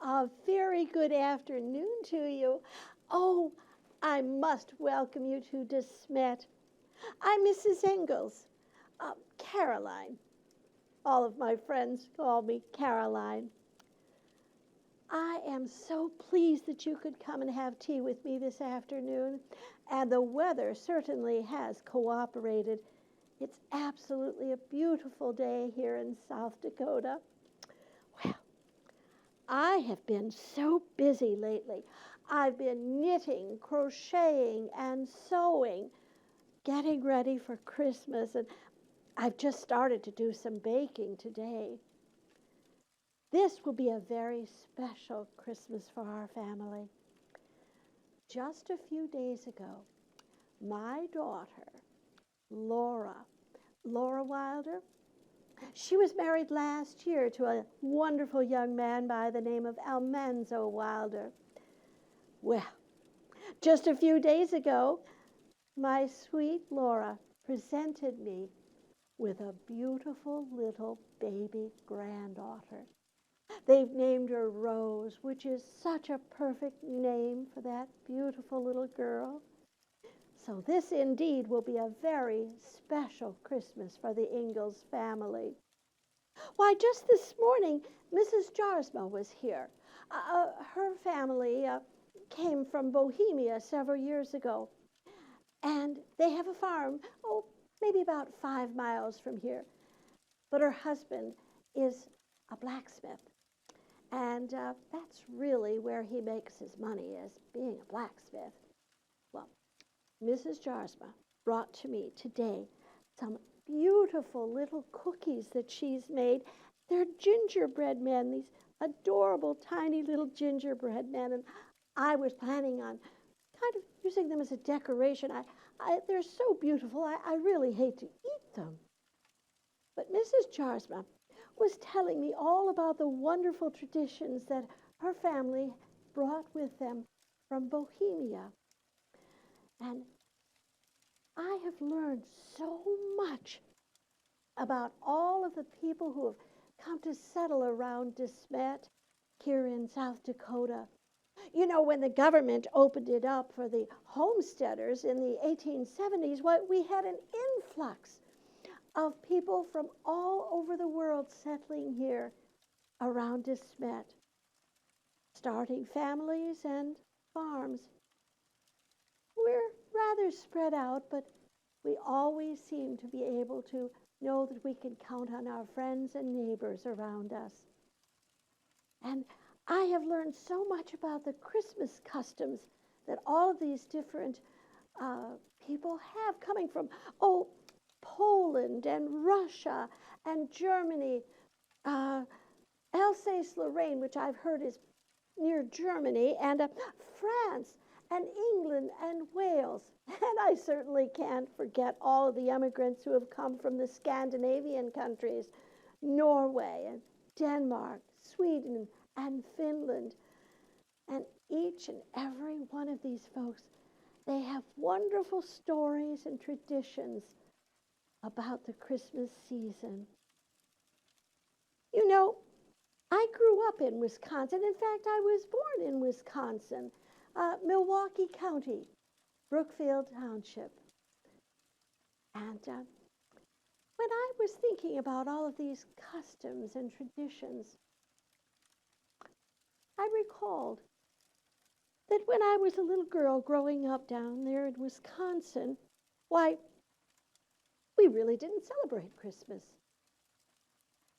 A very good afternoon to you. Oh, I must welcome you to De Smet. I'm Mrs. Ingalls, Caroline. All of my friends call me Caroline. I am so pleased that you could come and have tea with me this afternoon, and the weather certainly has cooperated. It's absolutely a beautiful day here in South Dakota. Well, I have been so busy lately. I've been knitting, crocheting, and sewing, getting ready for Christmas, and I've just started to do some baking today. This will be a very special Christmas for our family. Just a few days ago, my daughter, Laura Wilder, she was married last year to a wonderful young man by the name of Almanzo Wilder. Well, just a few days ago, my sweet Laura presented me with a beautiful little baby granddaughter. They've named her Rose, which is such a perfect name for that beautiful little girl. So this indeed will be a very special Christmas for the Ingalls family. Why, just this morning, Mrs. Jarsma was here. Her family came from Bohemia several years ago, and they have a farm, maybe about 5 miles from here. But her husband is a blacksmith, and that's really where he makes his money, is being a blacksmith. Well, Mrs. Jarsma brought to me today some beautiful little cookies that she's made. They're gingerbread men, these adorable tiny little gingerbread men, and I was planning on kind of using them as a decoration. They're so beautiful, I really hate to eat them. But Mrs. Jarsma was telling me all about the wonderful traditions that her family brought with them from Bohemia. And I have learned so much about all of the people who have come to settle around De Smet here in South Dakota. You know, when the government opened it up for the homesteaders in the 1870s, we had an influx of people from all over the world settling here around De Smet, starting families and farms. We're rather spread out, but we always seem to be able to know that we can count on our friends and neighbors around us. And I have learned so much about the Christmas customs that all of these different people have, coming from, Poland and Russia and Germany, Alsace-Lorraine, which I've heard is near Germany, and France and England and Wales. And I certainly can't forget all of the immigrants who have come from the Scandinavian countries, Norway and Denmark, Sweden and Finland. And each and every one of these folks, they have wonderful stories and traditions about the Christmas season. You know, I grew up in Wisconsin. In fact, I was born in Wisconsin, Milwaukee County, Brookfield Township. And when I was thinking about all of these customs and traditions, I recalled that when I was a little girl growing up down there in Wisconsin, why, we really didn't celebrate Christmas.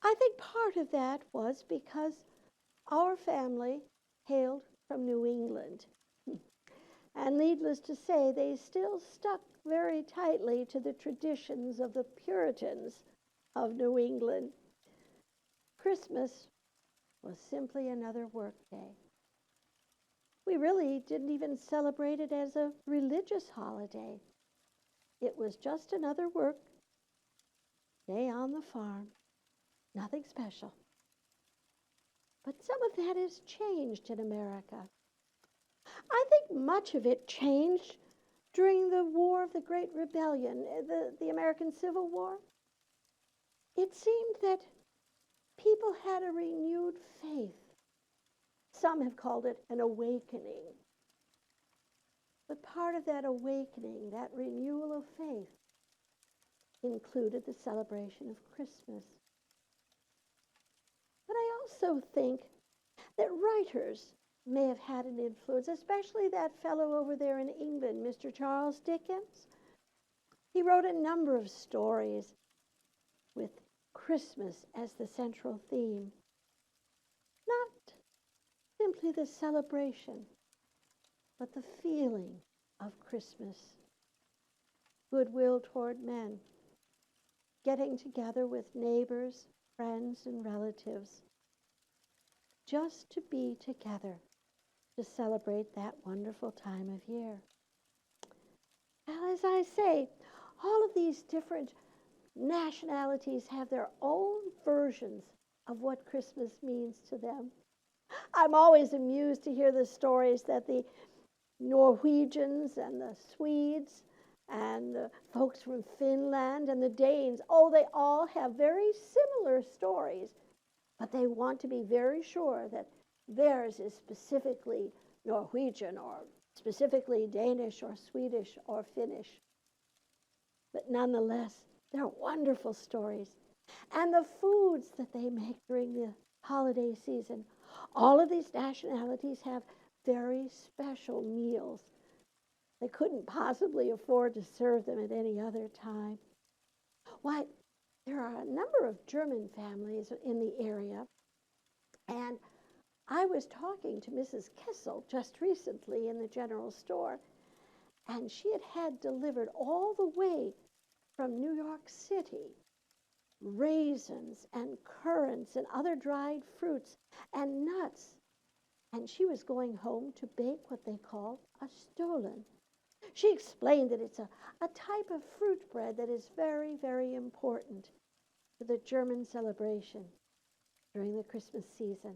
I think part of that was because our family hailed from New England. And needless to say, they still stuck very tightly to the traditions of the Puritans of New England. Christmas was simply another work day. We really didn't even celebrate it as a religious holiday. It was just another work day on the farm, nothing special. But some of that has changed in America. I think much of it changed during the War of the Great Rebellion, the American Civil War. It seemed that people had a renewed faith, Some have called it an awakening. But part of that awakening, that renewal of faith, included the celebration of Christmas. But I also think that writers may have had an influence, especially that fellow over there in England, Mr. Charles Dickens. He wrote a number of stories with Christmas as the central theme. Not simply the celebration, but the feeling of Christmas. Goodwill toward men, getting together with neighbors, friends, and relatives, just to be together to celebrate that wonderful time of year. Well, as I say, all of these different nationalities have their own versions of what Christmas means to them. I'm always amused to hear the stories that the Norwegians and the Swedes and the folks from Finland and the Danes, they all have very similar stories, but they want to be very sure that theirs is specifically Norwegian or specifically Danish or Swedish or Finnish. But nonetheless, they're wonderful stories. And the foods that they make during the holiday season, all of these nationalities have very special meals. They couldn't possibly afford to serve them at any other time. Why, there are a number of German families in the area, and I was talking to Mrs. Kessel just recently in the general store, and she had delivered all the way from New York City raisins and currants and other dried fruits and nuts. And she was going home to bake what they call a Stoughton. She explained that it's a type of fruit bread that is very, very important to the German celebration during the Christmas season.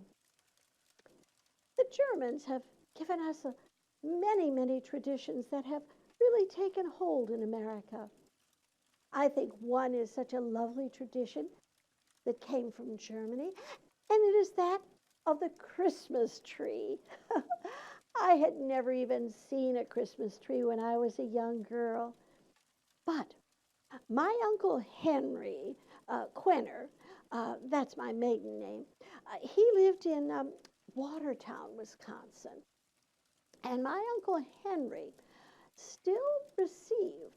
The Germans have given us many, many traditions that have really taken hold in America. I think one is such a lovely tradition that came from Germany, and it is that of the Christmas tree. I had never even seen a Christmas tree when I was a young girl. But my Uncle Henry Quenner, that's my maiden name, he lived in Watertown, Wisconsin. And my Uncle Henry still received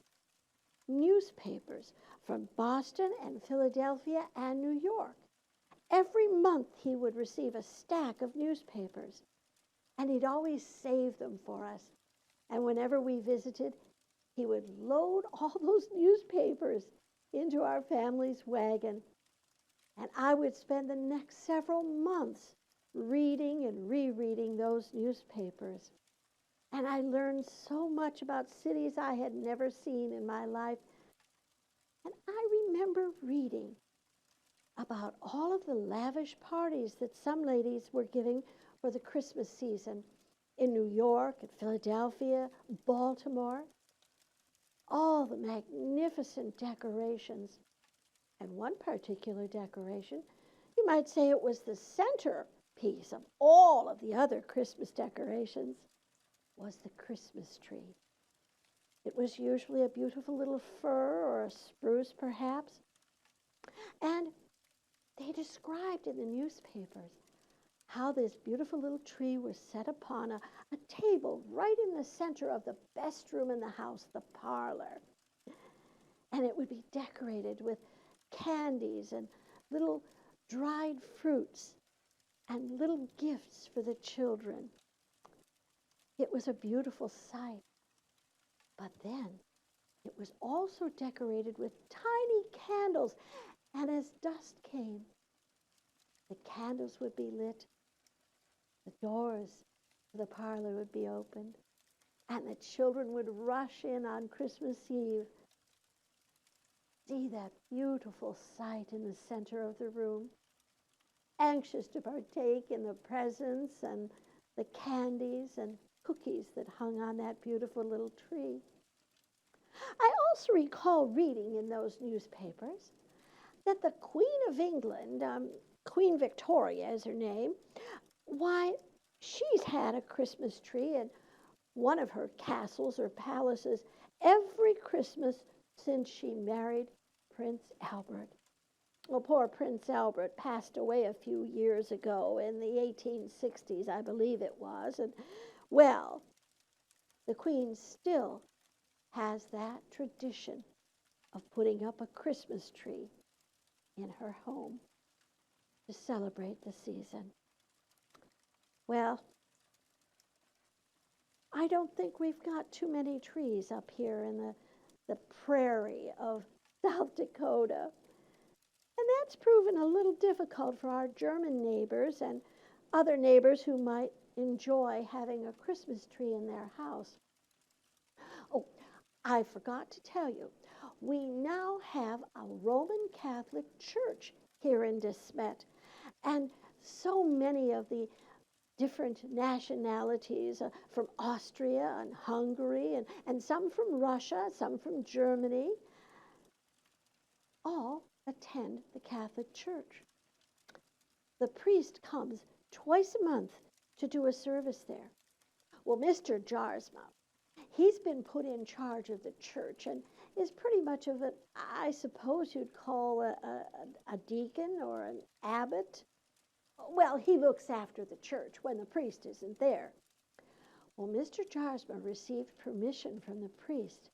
newspapers from Boston and Philadelphia and New York. Every month he would receive a stack of newspapers, and he'd always save them for us. And whenever we visited, he would load all those newspapers into our family's wagon. And I would spend the next several months reading and rereading those newspapers. And I learned so much about cities I had never seen in my life. And I remember reading about all of the lavish parties that some ladies were giving for the Christmas season in New York, and Philadelphia, Baltimore. All the magnificent decorations. And one particular decoration, you might say it was the centerpiece of all of the other Christmas decorations, was the Christmas tree. It was usually a beautiful little fir or a spruce, perhaps. And they described in the newspapers how this beautiful little tree was set upon a table right in the center of the best room in the house, the parlor. And it would be decorated with candies and little dried fruits and little gifts for the children. It was a beautiful sight. But then it was also decorated with tiny candles. And as dusk came, the candles would be lit, the doors to the parlor would be opened, and the children would rush in on Christmas Eve. See that beautiful sight in the center of the room, anxious to partake in the presents and the candies and cookies that hung on that beautiful little tree. I also recall reading in those newspapers that the Queen of England, Queen Victoria is her name, why, She's had a Christmas tree in one of her castles or palaces every Christmas since she married Prince Albert. Well, poor Prince Albert passed away a few years ago in the 1860s, I believe it was. And, well, the Queen still has that tradition of putting up a Christmas tree in her home to celebrate the season. Well, I don't think we've got too many trees up here in the prairie of South Dakota. And that's proven a little difficult for our German neighbors and other neighbors who might enjoy having a Christmas tree in their house. Oh, I forgot to tell you, we now have a Roman Catholic church here in De Smet. And so many of the different nationalities from Austria and Hungary and some from Russia, some from Germany, all attend the Catholic Church. The priest comes twice a month to do a service there. Well, Mr. Jarsma, he's been put in charge of the church and is pretty much of an, I suppose you'd call a deacon or an abbot. Well, he looks after the church when the priest isn't there. Well, Mr. Jarsma received permission from the priest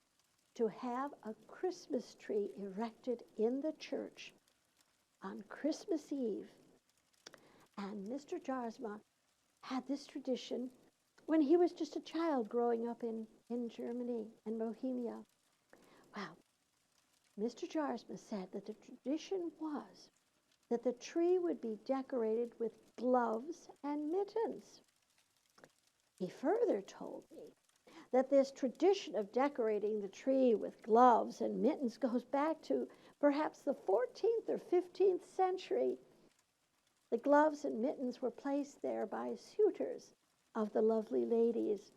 to have a Christmas tree erected in the church on Christmas Eve. And Mr. Jarsma had this tradition when he was just a child growing up in Germany and Bohemia. Well, Mr. Jarsma said that the tradition was that the tree would be decorated with gloves and mittens. He further told me that this tradition of decorating the tree with gloves and mittens goes back to perhaps the 14th or 15th century. The gloves and mittens were placed there by suitors of the lovely ladies.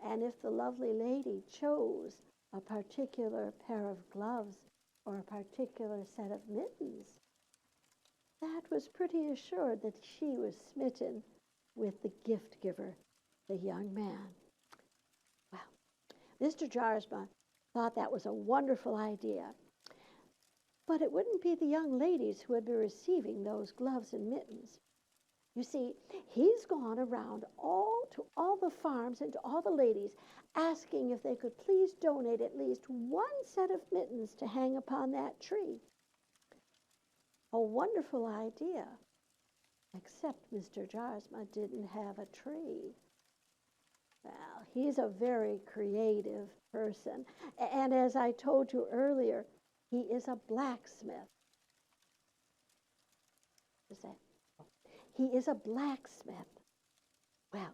And if the lovely lady chose a particular pair of gloves or a particular set of mittens, that was pretty assured that she was smitten with the gift giver, the young man. Well, Mr. Jarsma thought that was a wonderful idea. But it wouldn't be the young ladies who would be receiving those gloves and mittens. You see, he's gone around to all the farms and to all the ladies asking if they could please donate at least one set of mittens to hang upon that tree. A wonderful idea, except Mr. Jarsma didn't have a tree. Well, he's a very creative person. And as I told you earlier, he is a blacksmith. He is a blacksmith. Well,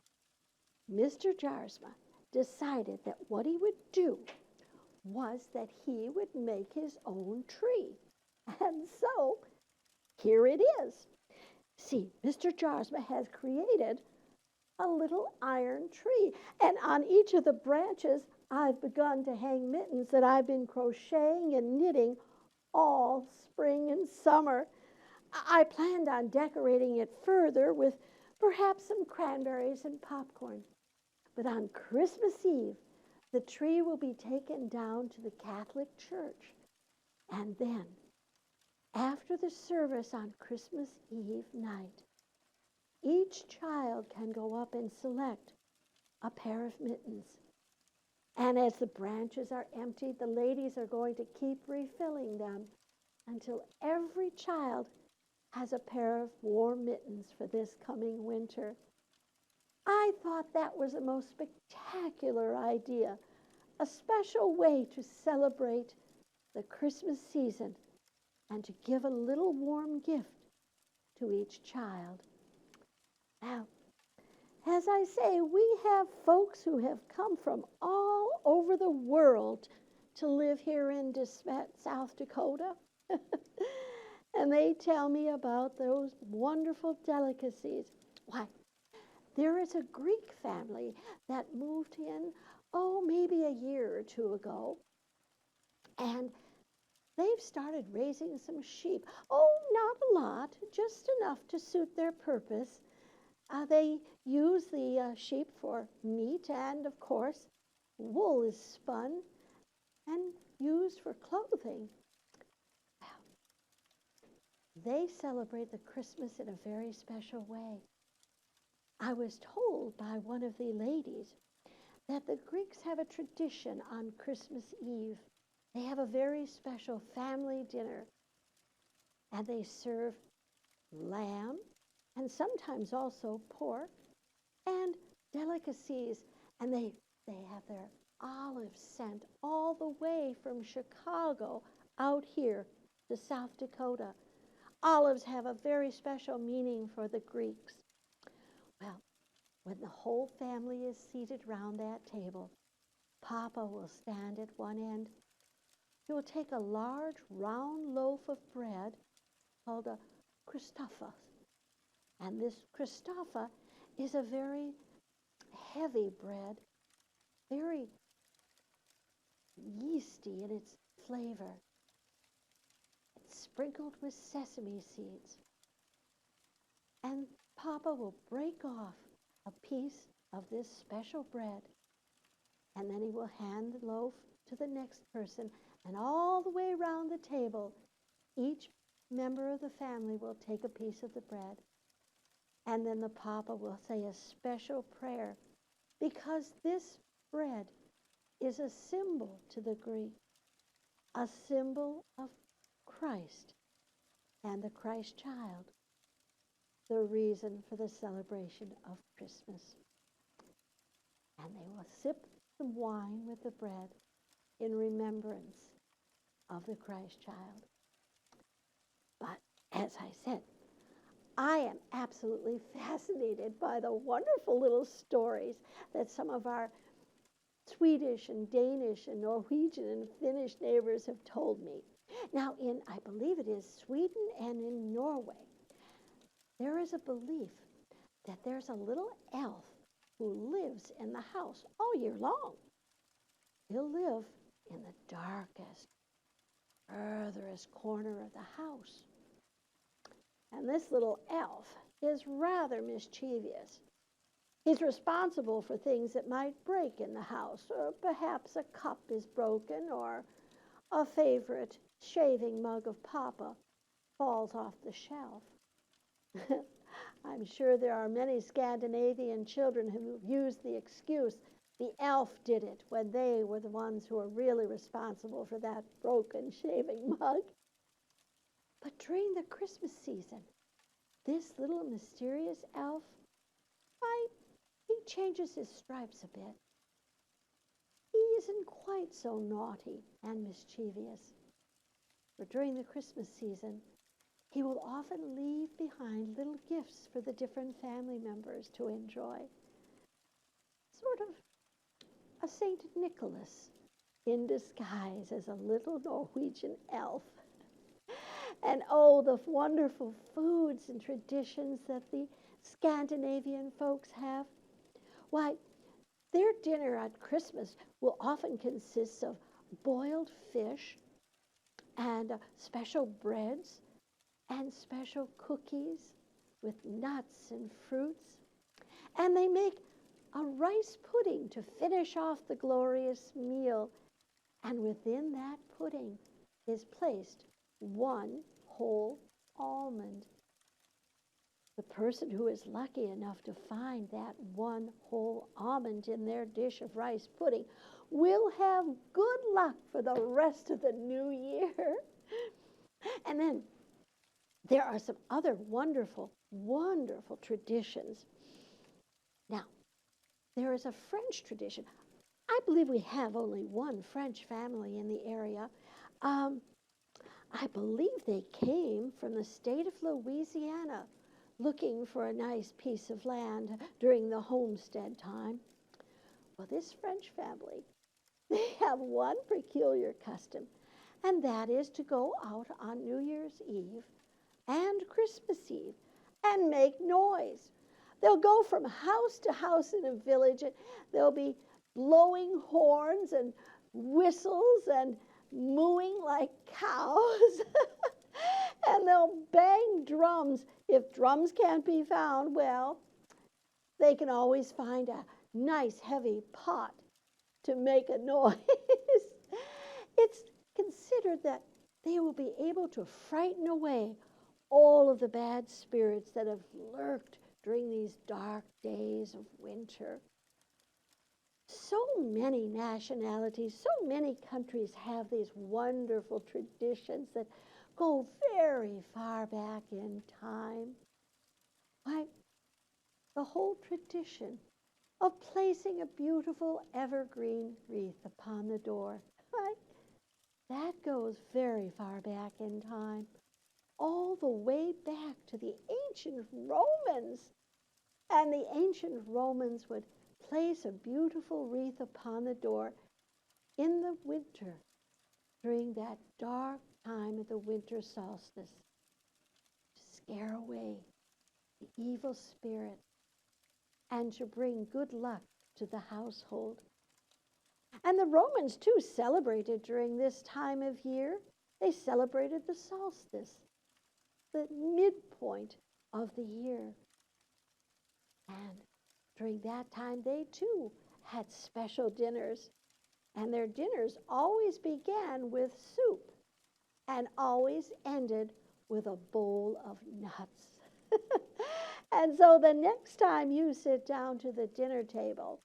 Mr. Jarsma decided that what he would do was that he would make his own tree. And so, here it is. See, Mr. Jarsma has created a little iron tree. And on each of the branches, I've begun to hang mittens that I've been crocheting and knitting all spring and summer. I planned on decorating it further with perhaps some cranberries and popcorn. But on Christmas Eve, the tree will be taken down to the Catholic Church. And then, after the service on Christmas Eve night, each child can go up and select a pair of mittens. And as the branches are emptied, the ladies are going to keep refilling them until every child has a pair of warm mittens for this coming winter. I thought that was a most spectacular idea, a special way to celebrate the Christmas season and to give a little warm gift to each child. Now, as I say, we have folks who have come from all over the world to live here in De Smet, South Dakota. And they tell me about those wonderful delicacies. Why, there is a Greek family that moved in, maybe a year or two ago. And they've started raising some sheep. Oh, not a lot, just enough to suit their purpose. They use the sheep for meat, and of course, wool is spun and used for clothing. They celebrate the Christmas in a very special way. I was told by one of the ladies that the Greeks have a tradition on Christmas Eve. They have a very special family dinner, and they serve lamb and sometimes also pork and delicacies, and they have their olives sent all the way from Chicago out here to South Dakota. Olives have a very special meaning for the Greeks. Well, when the whole family is seated round that table, Papa will stand at one end. He will take a large round loaf of bread called a Christophos. And this Christopha is a very heavy bread, very yeasty in its flavor. It's sprinkled with sesame seeds. And Papa will break off a piece of this special bread, and then he will hand the loaf to the next person, and all the way around the table, each member of the family will take a piece of the bread. And then the Papa will say a special prayer, because this bread is a symbol to the Greek, a symbol of Christ and the Christ child, the reason for the celebration of Christmas. And they will sip some wine with the bread in remembrance of the Christ child. But as I said, I am absolutely fascinated by the wonderful little stories that some of our Swedish and Danish and Norwegian and Finnish neighbors have told me. Now, in, I believe it is Sweden and in Norway, there is a belief that there's a little elf who lives in the house all year long. He'll live in the darkest, furthest corner of the house. And this little elf is rather mischievous. He's responsible for things that might break in the house, or perhaps a cup is broken, or a favorite shaving mug of Papa falls off the shelf. I'm sure there are many Scandinavian children who use the excuse the elf did it when they were the ones who were really responsible for that broken shaving mug. But during the Christmas season, this little mysterious elf, he changes his stripes a bit. He isn't quite so naughty and mischievous. For during the Christmas season, he will often leave behind little gifts for the different family members to enjoy. Sort of a Saint Nicholas in disguise as a little Norwegian elf. And oh, the wonderful foods and traditions that the Scandinavian folks have. Why, their dinner at Christmas will often consist of boiled fish and special breads and special cookies with nuts and fruits. And they make a rice pudding to finish off the glorious meal. And within that pudding is placed one whole almond. The person who is lucky enough to find that one whole almond in their dish of rice pudding will have good luck for the rest of the new year. And then there are some other wonderful, wonderful traditions. Now, there is a French tradition. I believe we have only one French family in the area. I believe they came from the state of Louisiana, looking for a nice piece of land during the homestead time. Well, this French family, they have one peculiar custom, and that is to go out on New Year's Eve and Christmas Eve and make noise. They'll go from house to house in a village, and they'll be blowing horns and whistles and mooing like cows. And they'll bang drums. If drums can't be found, well, they can always find a nice heavy pot to make a noise. It's considered that they will be able to frighten away all of the bad spirits that have lurked during these dark days of winter. So many nationalities, so many countries have these wonderful traditions that go very far back in time. Why, the whole tradition of placing a beautiful evergreen wreath upon the door, right? That goes very far back in time, all the way back to the ancient Romans. And the ancient Romans would place a beautiful wreath upon the door in the winter, during that dark time of the winter solstice, to scare away the evil spirit and to bring good luck to the household. And the Romans, too, celebrated during this time of year. They celebrated the solstice, the midpoint of the year. And during that time, they, too, had special dinners. And their dinners always began with soup and always ended with a bowl of nuts. And so the next time you sit down to the dinner table,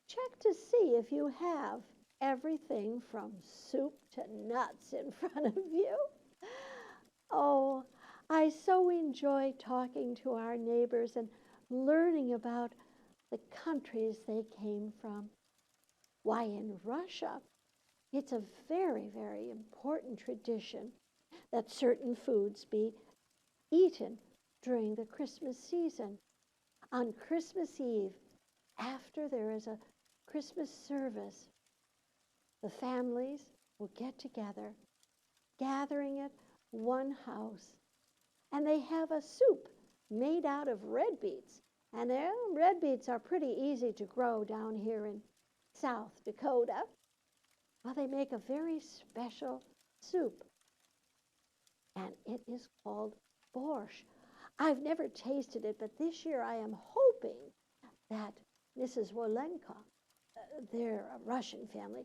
check to see if you have everything from soup to nuts in front of you. Oh, I so enjoy talking to our neighbors and learning about the countries they came from. Why, in Russia, it's a very, very important tradition that certain foods be eaten during the Christmas season. On Christmas Eve, after there is a Christmas service, the families will get together, gathering at one house, and they have a soup made out of red beets. And red beets are pretty easy to grow down here in South Dakota. Well, they make a very special soup, and it is called borscht. I've never tasted it, but this year I am hoping that Mrs. Wolenka, they're a Russian family,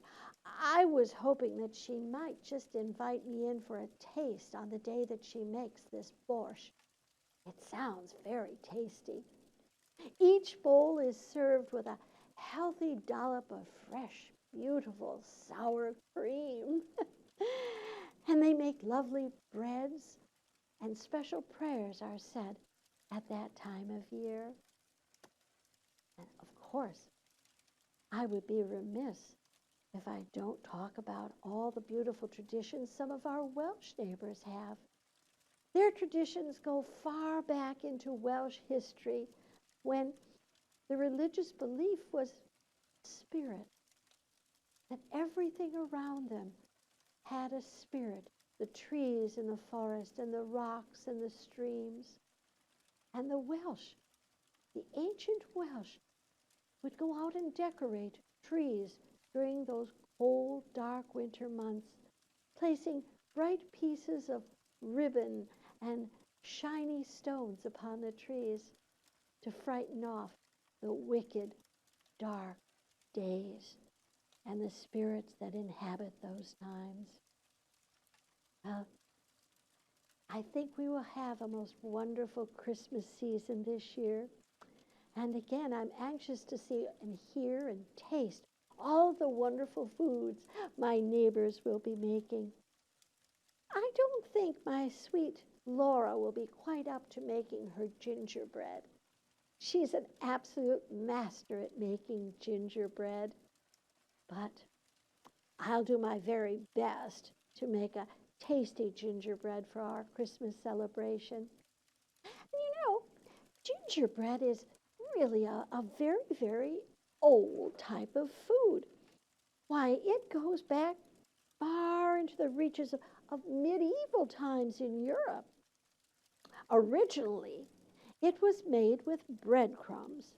I was hoping that she might just invite me in for a taste on the day that she makes this borscht. It sounds very tasty. Each bowl is served with a healthy dollop of fresh, beautiful sour cream. And they make lovely breads, and special prayers are said at that time of year. And of course, I would be remiss if I don't talk about all the beautiful traditions some of our Welsh neighbors have. Their traditions go far back into Welsh history, when the religious belief was spirit, that everything around them had a spirit, the trees in the forest and the rocks and the streams. And the Welsh, the ancient Welsh, would go out and decorate trees during those cold, dark winter months, placing bright pieces of ribbon and shiny stones upon the trees to frighten off the wicked, dark days and the spirits that inhabit those times. Well, I think we will have a most wonderful Christmas season this year. And again, I'm anxious to see and hear and taste all the wonderful foods my neighbors will be making. I don't think my sweet Laura will be quite up to making her gingerbread. She's an absolute master at making gingerbread. But I'll do my very best to make a tasty gingerbread for our Christmas celebration. And gingerbread is really a very, very old type of food. Why, it goes back far into the reaches of medieval times in Europe. Originally, it was made with breadcrumbs.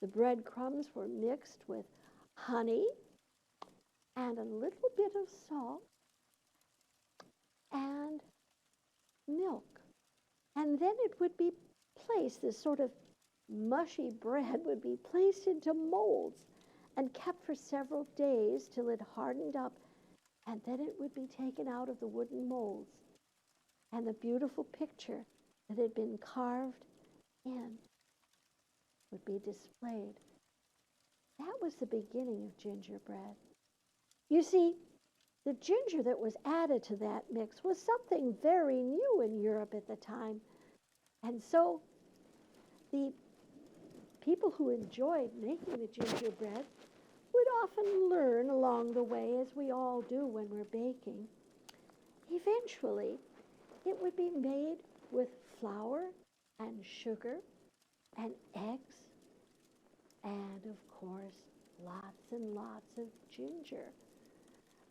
The breadcrumbs were mixed with honey and a little bit of salt and milk. And then it would be placed, this sort of mushy bread would be placed into molds and kept for several days till it hardened up, and then it would be taken out of the wooden molds, and the beautiful picture that had been carved in would be displayed. That was the beginning of gingerbread. You see, the ginger that was added to that mix was something very new in Europe at the time. And so the people who enjoyed making the gingerbread would often learn along the way, as we all do when we're baking. Eventually, it would be made with flour and sugar and eggs and, of course, lots and lots of ginger.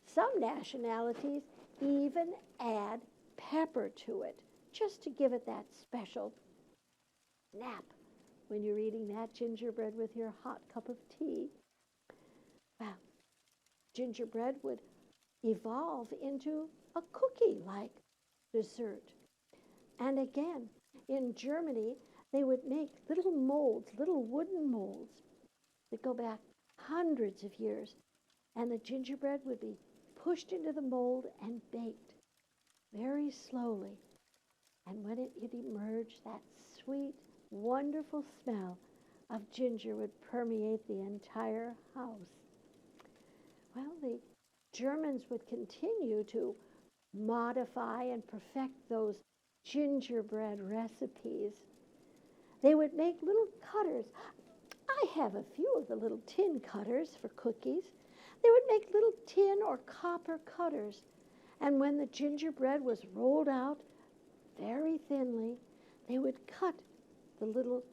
Some nationalities even add pepper to it, just to give it that special snap when you're eating that gingerbread with your hot cup of tea. Well, gingerbread would evolve into a cookie-like dessert. And again, in Germany, they would make little molds, little wooden molds that go back hundreds of years. And the gingerbread would be pushed into the mold and baked very slowly. And when it emerged, that sweet, wonderful smell of ginger would permeate the entire house. Well, the Germans would continue to modify and perfect those gingerbread recipes. They would make little cutters. I have a few of the little tin cutters for cookies. They would make little tin or copper cutters. And when the gingerbread was rolled out very thinly, they would cut the little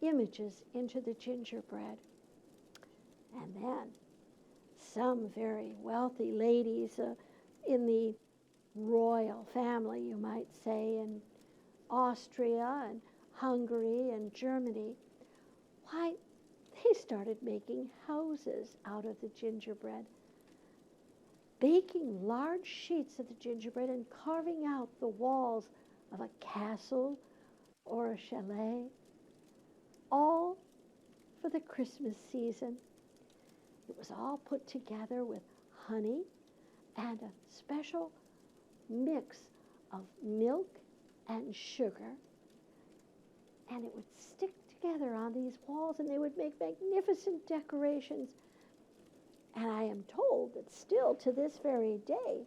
images into the gingerbread. And then some very wealthy ladies in the royal family, you might say, in Austria and Hungary and Germany, why, they started making houses out of the gingerbread, baking large sheets of the gingerbread and carving out the walls of a castle or a chalet, all for the Christmas season. It was all put together with honey and a special mix of milk and sugar, and it would stick together on these walls, and they would make magnificent decorations. And I am told that still to this very day,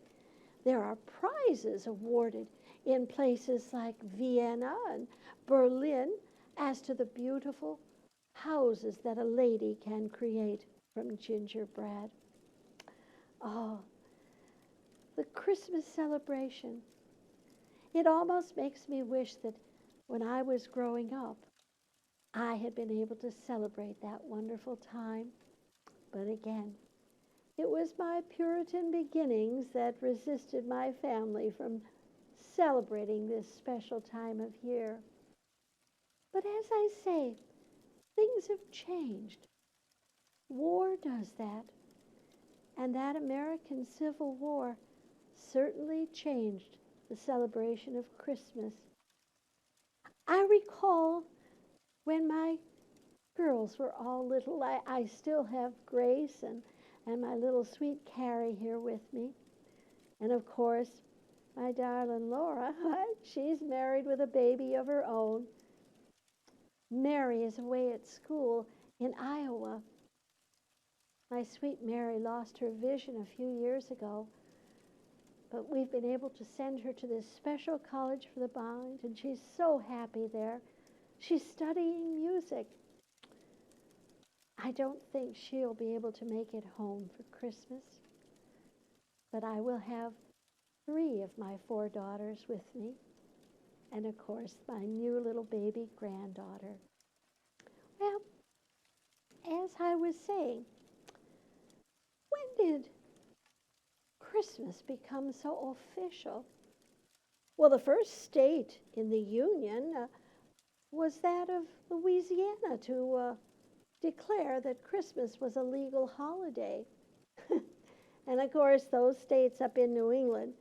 there are prizes awarded in places like Vienna and Berlin as to the beautiful houses that a lady can create from gingerbread. Oh, the Christmas celebration. It almost makes me wish that when I was growing up, I had been able to celebrate that wonderful time. But again, it was my Puritan beginnings that resisted my family from celebrating this special time of year. But as I say, things have changed. War does that. And that American Civil War certainly changed the celebration of Christmas. I recall when my girls were all little, I still have Grace and my little sweet Carrie here with me. And of course, my darling Laura, she's married with a baby of her own. Mary is away at school in Iowa. My sweet Mary lost her vision a few years ago, but we've been able to send her to this special college for the blind, and she's so happy there. She's studying music. I don't think she'll be able to make it home for Christmas, but I will have 3 of my 4 daughters with me, and of course my new little baby granddaughter. Well, as I was saying, when did Christmas become so official? Well, the first state in the Union was that of Louisiana to declare that Christmas was a legal holiday. And of course, those states up in New England,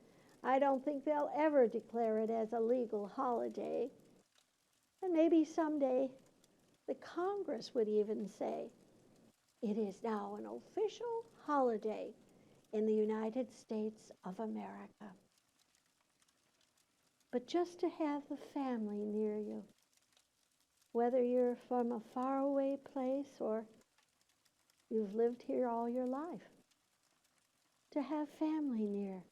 I don't think they'll ever declare it as a legal holiday. And maybe someday The Congress would even say it is now an official holiday in the United States of America. But just to have the family near you, whether you're from a faraway place or you've lived here all your life, to have family near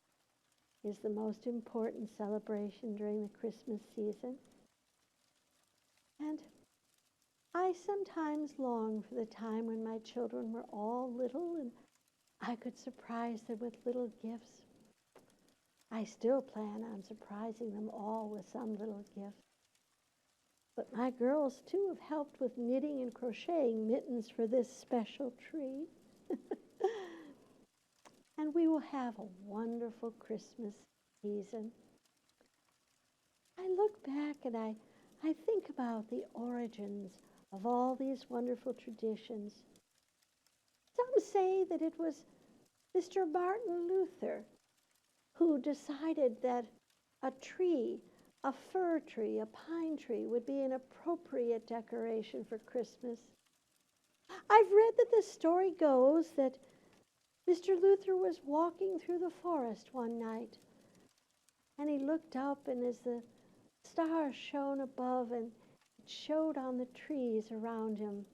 is the most important celebration during the Christmas season. And I sometimes long for the time when my children were all little and I could surprise them with little gifts. I still plan on surprising them all with some little gift. But my girls, too, have helped with knitting and crocheting mittens for this special tree. And we will have a wonderful Christmas season. I look back and I think about the origins of all these wonderful traditions. Some say that it was Mr. Martin Luther who decided that a tree, a fir tree, a pine tree, would be an appropriate decoration for Christmas. I've read that the story goes that Mr. Luther was walking through the forest one night, and he looked up, and as the stars shone above, and it showed on the trees around him,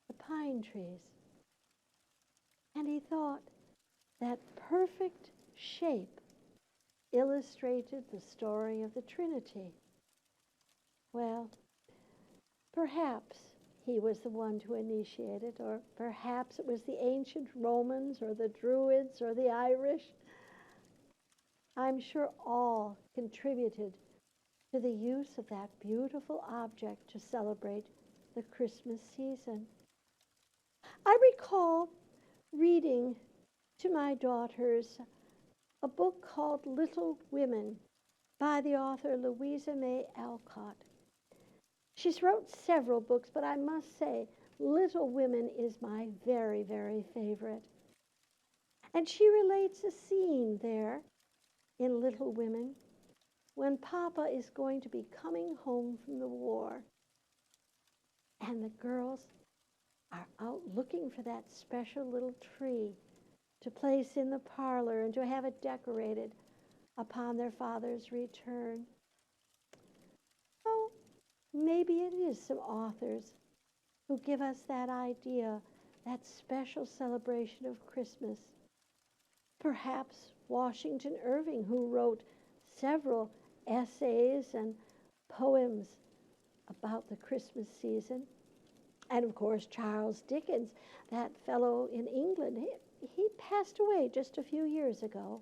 the pine trees. And he thought that perfect shape illustrated the story of the Trinity. Well, perhaps he was the one to initiate it, or perhaps it was the ancient Romans or the Druids or the Irish. I'm sure all contributed to the use of that beautiful object to celebrate the Christmas season. I recall reading to my daughters a book called Little Women by the author Louisa May Alcott. She's wrote several books, but I must say Little Women is my very, very favorite. And she relates a scene there in Little Women when Papa is going to be coming home from the war. And the girls are out looking for that special little tree to place in the parlor and to have it decorated upon their father's return. Oh, maybe it is some authors who give us that idea, that special celebration of Christmas. Perhaps Washington Irving, who wrote several essays and poems about the Christmas season. And of course, Charles Dickens, that fellow in England, he passed away just a few years ago.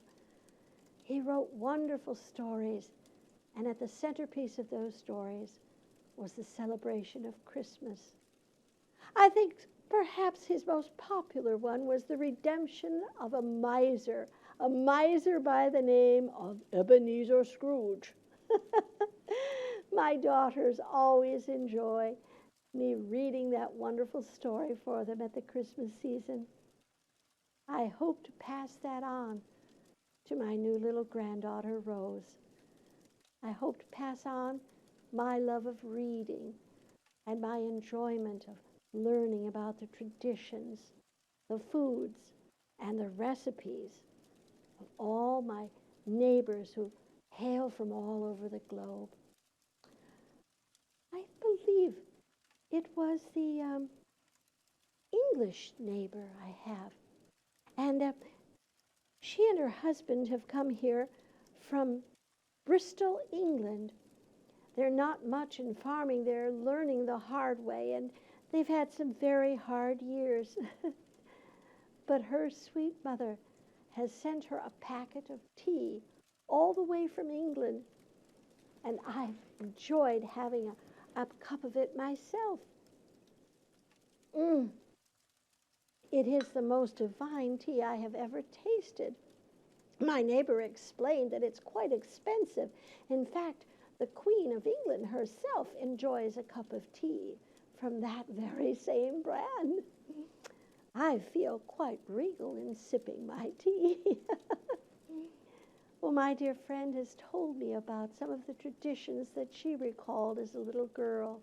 He wrote wonderful stories, and at the centerpiece of those stories was the celebration of Christmas. I think perhaps his most popular one was The Redemption of a Miser by the name of Ebenezer Scrooge. My daughters always enjoy me reading that wonderful story for them at the Christmas season. I hope to pass that on to my new little granddaughter, Rose. I hope to pass on my love of reading and my enjoyment of learning about the traditions, the foods, and the recipes of all my neighbors who hail from all over the globe. I believe it was the English neighbor I have. And she and her husband have come here from Bristol, England. They're not much in farming. They're learning the hard way, and they've had some very hard years. But her sweet mother has sent her a packet of tea all the way from England, and I've enjoyed having a cup of it myself. It is the most divine tea I have ever tasted. My neighbor explained that it's quite expensive. In fact, the Queen of England herself enjoys a cup of tea from that very same brand. I feel quite regal in sipping my tea. Well, my dear friend has told me about some of the traditions that she recalled as a little girl.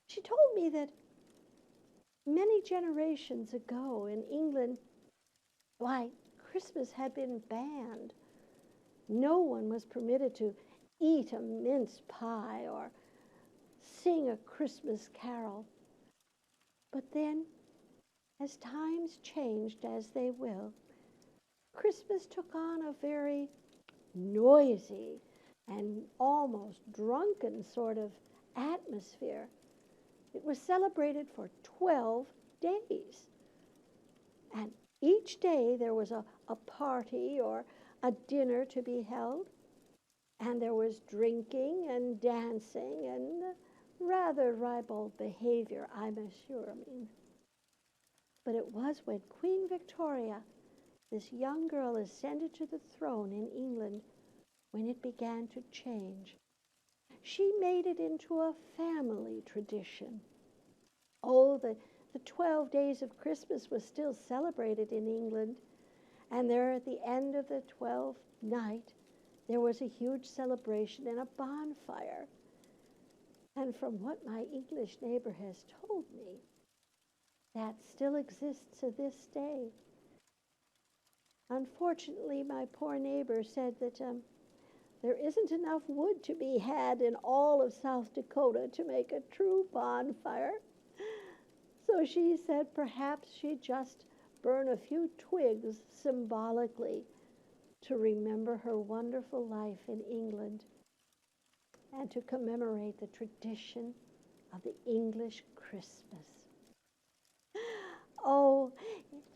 She told me that many generations ago in England, why, Christmas had been banned. No one was permitted to eat a mince pie or sing a Christmas carol. But then, as times changed, as they will, Christmas took on a very noisy and almost drunken sort of atmosphere. It was celebrated for 12 days. And each day there was a party or a dinner to be held. And there was drinking and dancing and rather ribald behavior, I'm assuming. But it was when Queen Victoria, this young girl, ascended to the throne in England, when it began to change. She made it into a family tradition. Oh, the 12 days of Christmas was still celebrated in England, and there at the end of the 12th night, there was a huge celebration and a bonfire. And from what my English neighbor has told me, that still exists to this day. Unfortunately, my poor neighbor said that there isn't enough wood to be had in all of South Dakota to make a true bonfire. So she said perhaps she'd just burn a few twigs symbolically to remember her wonderful life in England and to commemorate the tradition of the English Christmas. Oh,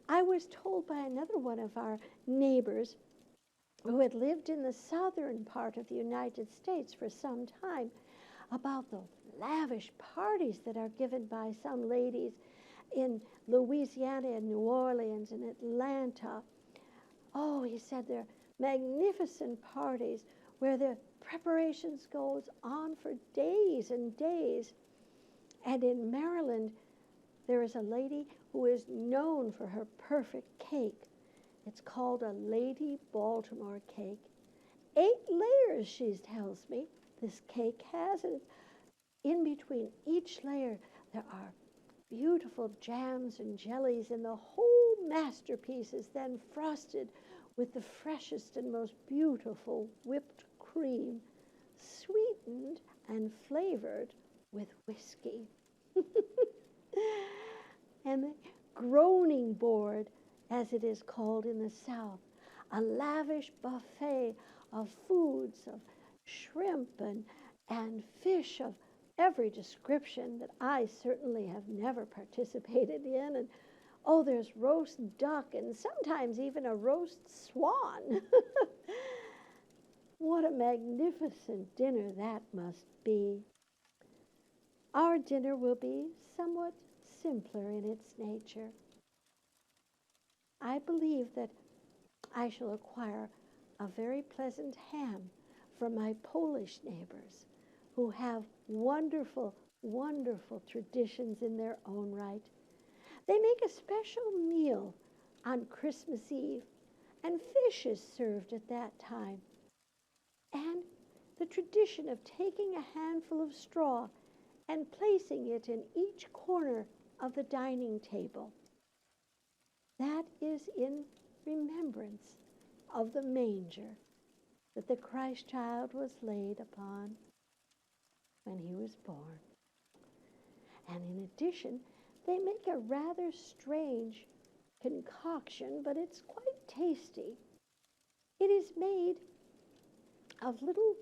I was told by another one of our neighbors who had lived in the southern part of the United States for some time about the lavish parties that are given by some ladies in Louisiana and New Orleans and Atlanta. Oh, he said they're magnificent parties where the preparations goes on for days and days. And in Maryland, there is a lady who is known for her perfect cake. It's called a Lady Baltimore cake. 8 layers, she tells me, this cake has. And in between each layer, there are beautiful jams and jellies, and the whole masterpiece is then frosted with the freshest and most beautiful whipped cream, sweetened and flavored with whiskey. And the groaning board, as it is called in the South, a lavish buffet of foods, of shrimp and fish of every description that I certainly have never participated in. And oh, there's roast duck and sometimes even a roast swan. What a magnificent dinner that must be. Our dinner will be somewhat simpler in its nature. I believe that I shall acquire a very pleasant ham from my Polish neighbors who have wonderful, wonderful traditions in their own right. They make a special meal on Christmas Eve, and fish is served at that time. And the tradition of taking a handful of straw and placing it in each corner of the dining table. That is in remembrance of the manger that the Christ child was laid upon when he was born. And in addition, they make a rather strange concoction, but it's quite tasty. It is made of little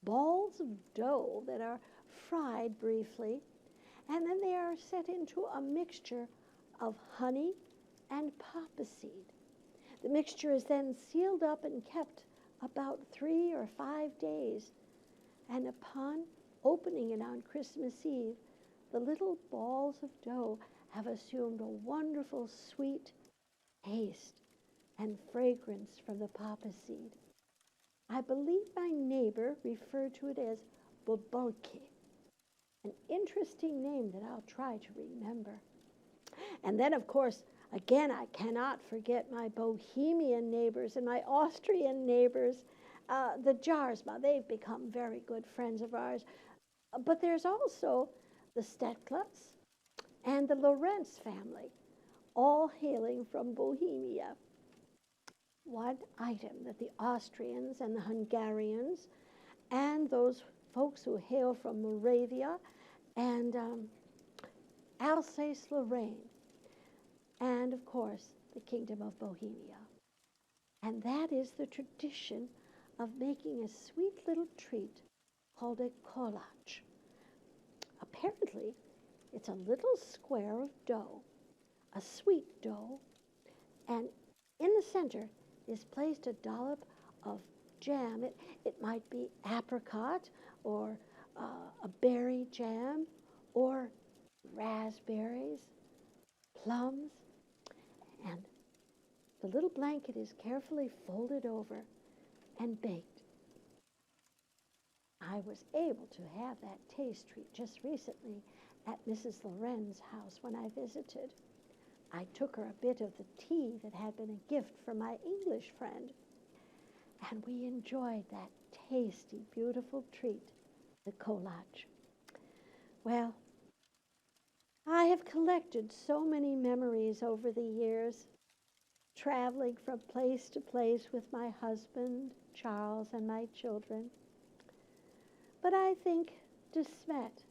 balls of dough that are fried briefly, and then they are set into a mixture of honey and poppy seed. The mixture is then sealed up and kept about 3 or 5 days, and upon opening it on Christmas Eve, the little balls of dough have assumed a wonderful sweet taste and fragrance from the poppy seed. I believe my neighbor referred to it as bobulki, an interesting name that I'll try to remember. And then, of course, again, I cannot forget my Bohemian neighbors and my Austrian neighbors, the Jarzma. They've become very good friends of ours. But there's also the Steklas, and the Lorenz family, all hailing from Bohemia. One item that the Austrians and the Hungarians and those folks who hail from Moravia and Alsace-Lorraine, and of course the Kingdom of Bohemia. And that is the tradition of making a sweet little treat called a collage. Apparently, it's a little square of dough, a sweet dough, and in the center is placed a dollop of jam. It might be apricot or a berry jam or raspberries, plums, and the little blanket is carefully folded over and baked. I was able to have that taste treat just recently at Mrs. Lorenz's house when I visited. I took her a bit of the tea that had been a gift from my English friend, and we enjoyed that tasty, beautiful treat, the collage. Well, I have collected so many memories over the years, traveling from place to place with my husband, Charles, and my children. But I think De Smet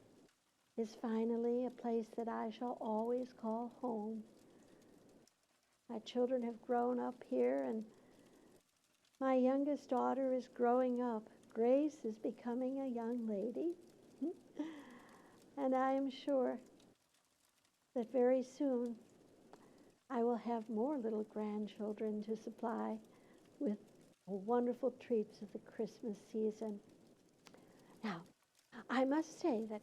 is finally a place that I shall always call home. My children have grown up here, and my youngest daughter is growing up. Grace is becoming a young lady. And I am sure that very soon I will have more little grandchildren to supply with wonderful treats of the Christmas season. Now, I must say that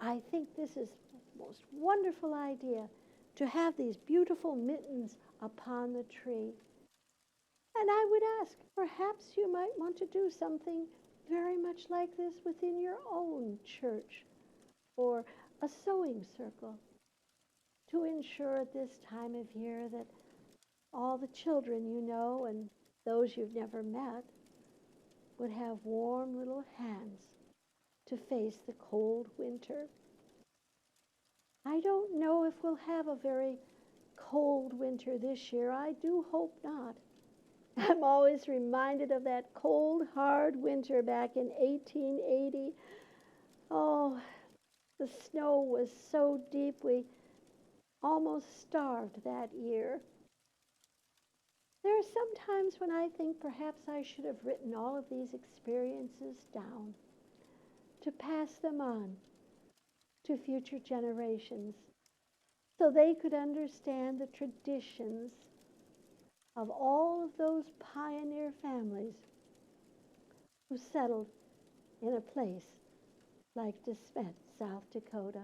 I think this is the most wonderful idea to have these beautiful mittens upon the tree. And I would ask, perhaps you might want to do something very much like this within your own church or a sewing circle to ensure at this time of year that all the children you know and those you've never met would have warm little hands to face the cold winter. I don't know if we'll have a very cold winter this year. I do hope not. I'm always reminded of that cold, hard winter back in 1880. Oh, the snow was so deep we almost starved that year. There are some times when I think perhaps I should have written all of these experiences down to pass them on to future generations so they could understand the traditions of all of those pioneer families who settled in a place like De Smet, South Dakota.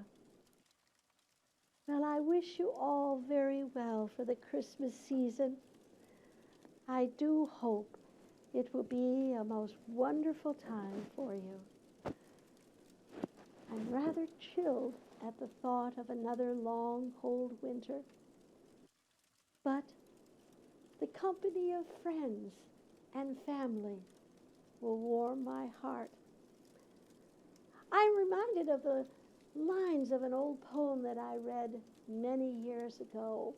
Well, I wish you all very well for the Christmas season. I do hope it will be a most wonderful time for you. I'm rather chilled at the thought of another long, cold winter. But the company of friends and family will warm my heart. I'm reminded of the lines of an old poem that I read many years ago.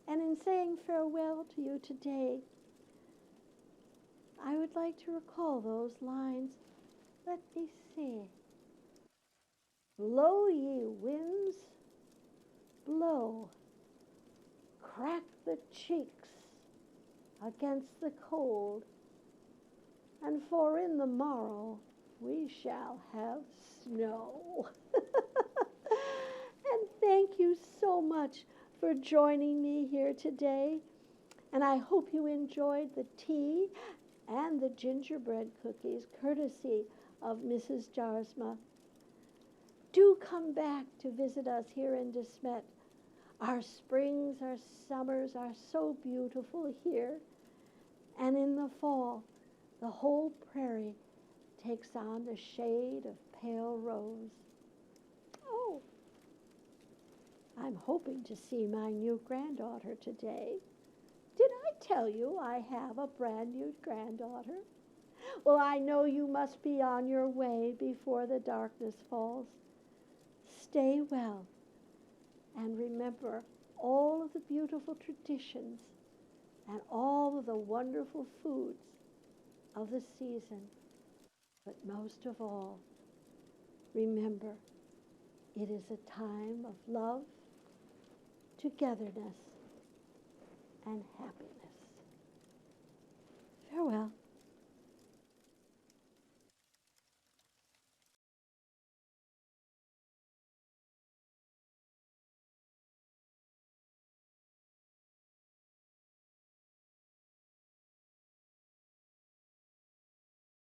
And in saying farewell to you today, I would like to recall those lines. Let me see. Blow, ye winds, blow, crack the cheeks against the cold, and for in the morrow we shall have snow. And thank you so much for joining me here today. And I hope you enjoyed the tea and the gingerbread cookies, courtesy of Mrs. Jarsma. Do come back to visit us here in De Smet. Our springs, our summers are so beautiful here. And in the fall, the whole prairie takes on the shade of pale rose. Oh, I'm hoping to see my new granddaughter today. Did I tell you I have a brand new granddaughter? Well, I know you must be on your way before the darkness falls. stay well, and remember all of the beautiful traditions and all of the wonderful foods of the season. But most of all, remember, it is a time of love, togetherness, and happiness. Farewell.